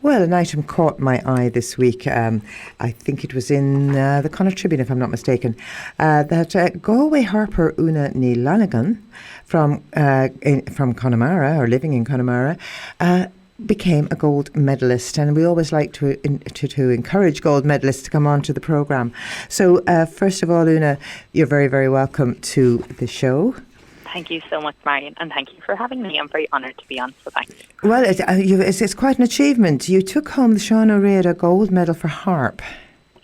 Well, an item caught my eye this week. I think it was in the Connacht Tribune, if I'm not mistaken, that Galway harper Úna Ní Fhlannagáin from Connemara, or living in Connemara, became a gold medalist, and we always like to encourage gold medalists to come on to the programme. So first of all, Una, you're very, very welcome to the show. Thank you so much, Marian, and thank you for having me. I'm very honoured to be on, so thanks. Well, it's quite an achievement. You took home the Riada Gold Medal for harp.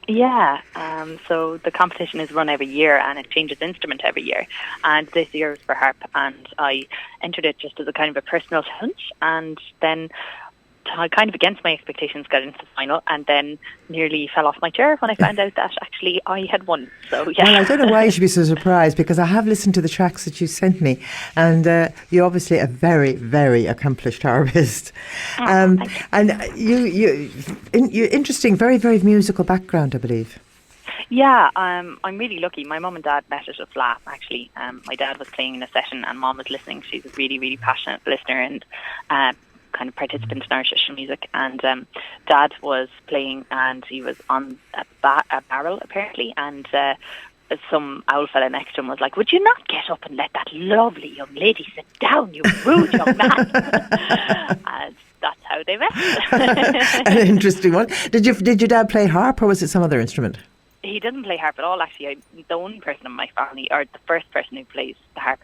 Yeah, so the competition is run every year and it changes instrument every year. And this year was for harp, and I entered it just as a kind of a personal challenge, and then I kind of against my expectations got into the final, and then nearly fell off my chair when I found out that actually I had won. So yeah. Well, I don't know why you should be so surprised, because I have listened to the tracks that you sent me, and you're obviously a very, very accomplished harpist. And you interesting, very, very musical background, I believe. Yeah, I'm really lucky. My mum and dad met at a flat, actually. My dad was playing in a session and mum was listening. She's a really, really passionate listener and kind of participant in Irish traditional music, and Dad was playing and he was on a barrel apparently, and some owl fella next to him was like, "Would you not get up and let that lovely young lady sit down, you rude young man?" And that's how they met. An interesting one. Did your dad play harp, or was it some other instrument? He didn't play harp at all, actually. I'm the only person in my family, or the first person who plays the harp.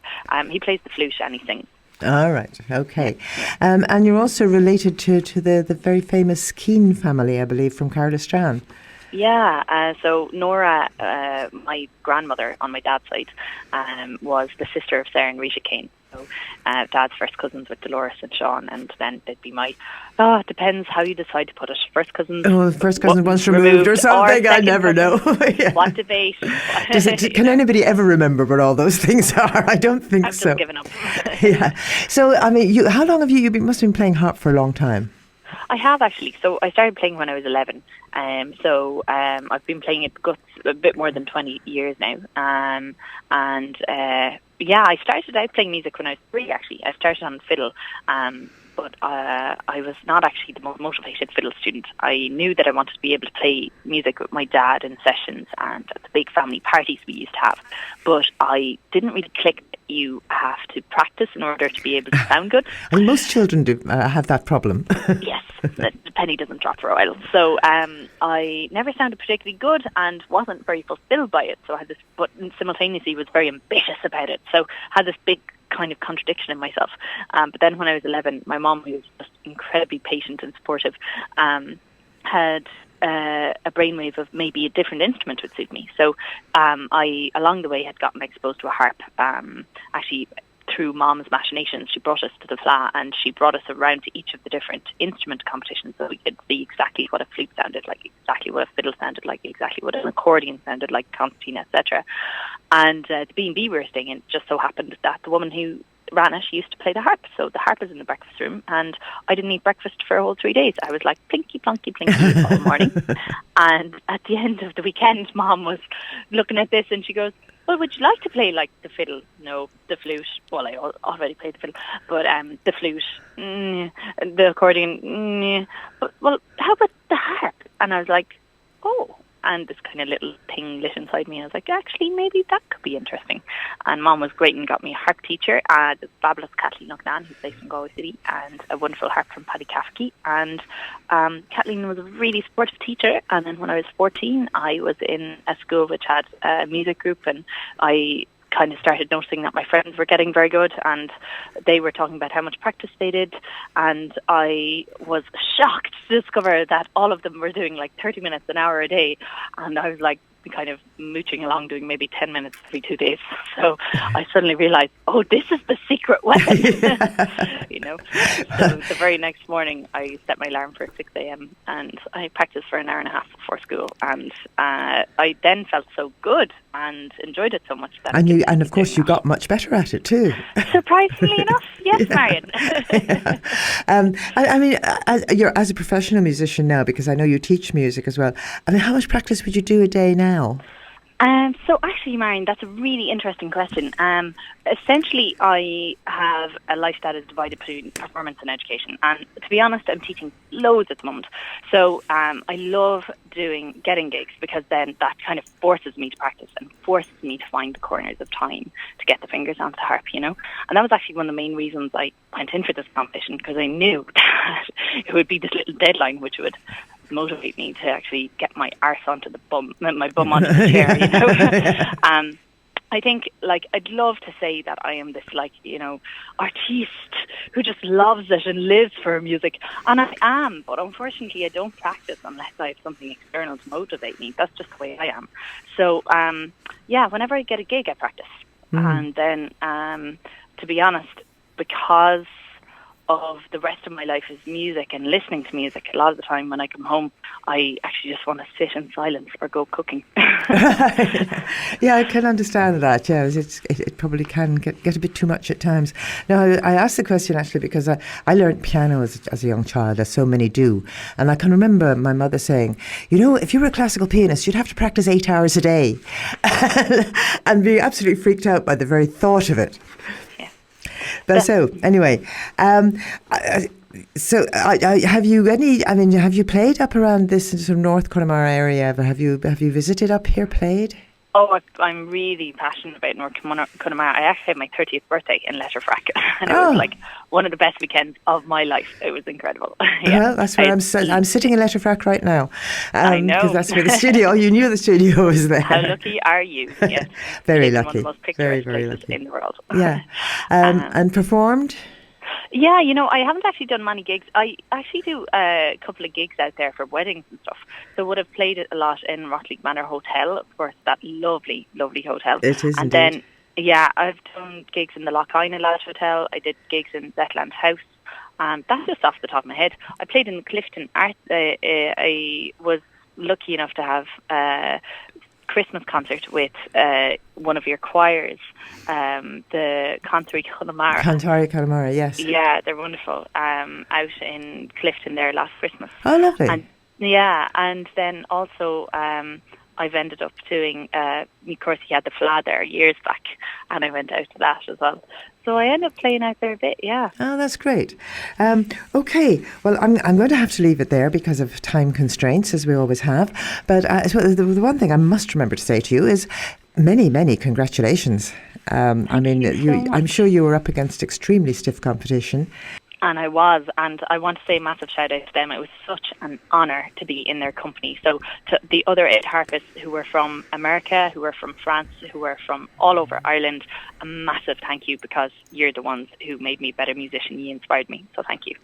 He plays the flute and he sings. All right, okay. And you're also related to the very famous Keane family, I believe, from Carlisle. Yeah, so Nora, my grandmother on my dad's side, was the sister of Sarah and Rita Keane. So Dad's first cousins with Dolores and Sean, and then they'd be my, it depends how you decide to put it. First cousins. Oh, first cousin once removed or something, I never know. Yeah. What debate? Can anybody ever remember what all those things are? I don't think I've so. just given up. Yeah. So, I mean, how long have you must have been playing harp for a long time? I have, actually. So I started playing when I was 11. I've been playing it a bit more than 20 years now. I started out playing music when I was 3, actually. I started on fiddle, but I was not actually the most motivated fiddle student. I knew that I wanted to be able to play music with my dad in sessions and at the big family parties we used to have, but I didn't really click. You have to practice in order to be able to sound good. And most children do have that problem. Yes, the penny doesn't drop for a while. So I never sounded particularly good and wasn't very fulfilled by it. So I had this, but simultaneously was very ambitious about it. So I had this big kind of contradiction in myself. But then when I was 11, my mom, who was just incredibly patient and supportive, had a brainwave of maybe a different instrument would suit me. So I, along the way, had gotten exposed to a harp. Actually, through Mom's machinations, she brought us to the flat and she brought us around to each of the different instrument competitions so we could see exactly what a flute sounded like, exactly what a fiddle sounded like, exactly what an accordion sounded like, concertina, etc. And the B&B we were staying in, just so happened that the woman who ran it used to play the harp, so the harp was in the breakfast room, and I didn't eat breakfast for a whole 3 days. I was like plinky plonky plinky all morning. And at the end of the weekend, Mom was looking at this and she goes, "Well, would you like to play like the fiddle?" "No." "The flute?" "Well, I already played the fiddle, but the flute, the accordion, but well, how about the harp?" And I was like, "Oh." And this kind of little thing lit inside me. I was like, actually, maybe that could be interesting. And Mom was great and got me a harp teacher, the fabulous Kathleen O'Nan, who's based in Galway City, and a wonderful harp from Paddy Cafferty. And Kathleen was a really supportive teacher. And then when I was 14, I was in a school which had a music group, and I kind of started noticing that my friends were getting very good and they were talking about how much practice they did, and I was shocked to discover that all of them were doing like 30 minutes an hour a day, and I was like kind of mooching along doing maybe 10 minutes every 2 days. So I suddenly realised, oh, this is the secret weapon. You know. So the very next morning I set my alarm for 6 a.m. and I practiced for an hour and a half before school, and I then felt so good and enjoyed it so much that and of course you got much better at it too. Surprisingly enough, yes, Marian. I mean, you're as a professional musician now, because I know you teach music as well. I mean, how much practice would you do a day now? So actually, Marian, that's a really interesting question. Essentially, I have a life that is divided between performance and education. And to be honest, I'm teaching loads at the moment. So I love getting gigs, because then that kind of forces me to practice and forces me to find the corners of time to get the fingers onto the harp, And that was actually one of the main reasons I went in for this competition, because I knew that it would be this little deadline which would motivate me to actually get my arse onto my bum onto the chair, I think, I'd love to say that I am this, artiste who just loves it and lives for music. And I am, but unfortunately I don't practice unless I have something external to motivate me. That's just the way I am. So, whenever I get a gig, I practice. And then, to be honest, because of the rest of my life is music and listening to music, a lot of the time when I come home, I actually just want to sit in silence or go cooking. Yeah, I can understand that. Yeah, it probably can get a bit too much at times. Now, I asked the question actually because I learned piano as a young child, as so many do. And I can remember my mother saying, if you were a classical pianist, you'd have to practice 8 hours a day. And being absolutely freaked out by the very thought of it. But so anyway, have you played up around this sort of North Connemara area ever? Have you visited up here, played? Oh, I'm really passionate about North Connemara. I actually had my 30th birthday in Letterfrack, and it was one of the best weekends of my life. It was incredible. Well, that's where I'm sitting in Letterfrack right now. I know. Because that's where the studio, you knew the studio was there. How lucky are you? Yes. Very lucky. One of the most picturesque places in the world. Yeah. And performed? Yeah, I haven't actually done many gigs. I actually do a couple of gigs out there for weddings and stuff. So would have played a lot in Rotleague Manor Hotel, of course, that lovely, lovely hotel. It is and indeed. Then, I've done gigs in the Lochina Lodge Hotel. I did gigs in Zetland House. That's just off the top of my head. I played in Clifton Art. I was lucky enough to have Christmas concert with one of your choirs, the Connemara, yes. Yeah, they're wonderful. Out in Clifton there last Christmas. Oh, lovely. And then also I've ended up doing, of course he had the Fla there years back, and I went out to that as well. So I ended up playing out there a bit, yeah. Oh, that's great. Okay, well, I'm going to have to leave it there because of time constraints, as we always have. But so the one thing I must remember to say to you is many, many congratulations. I'm sure you were up against extremely stiff competition. And I was, and I want to say a massive shout out to them. It was such an honour to be in their company. So to the other 8 harpists who were from America, who were from France, who were from all over Ireland, a massive thank you, because you're the ones who made me a better musician. You inspired me, so thank you.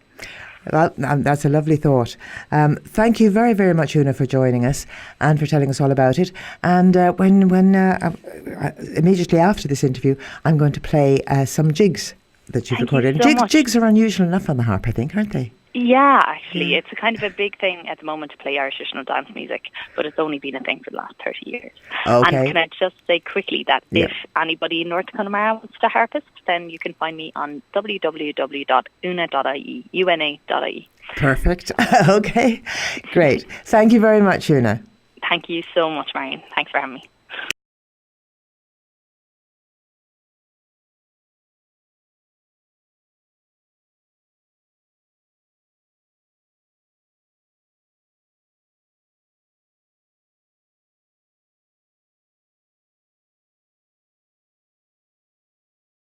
Well, that's a lovely thought. Thank you very, very much, Una, for joining us and for telling us all about it. And when immediately after this interview, I'm going to play some jigs that you've recorded. Jigs are unusual enough on the harp, I think, aren't they? Yeah, actually. It's a kind of a big thing at the moment to play Irish traditional dance music, but it's only been a thing for the last 30 years. Okay. And can I just say quickly that if anybody in North Connemara wants to harpist, then you can find me on www.una.ie, una.ie. Perfect. Okay, great. Thank you very much, Una. Thank you so much, Marian. Thanks for having me.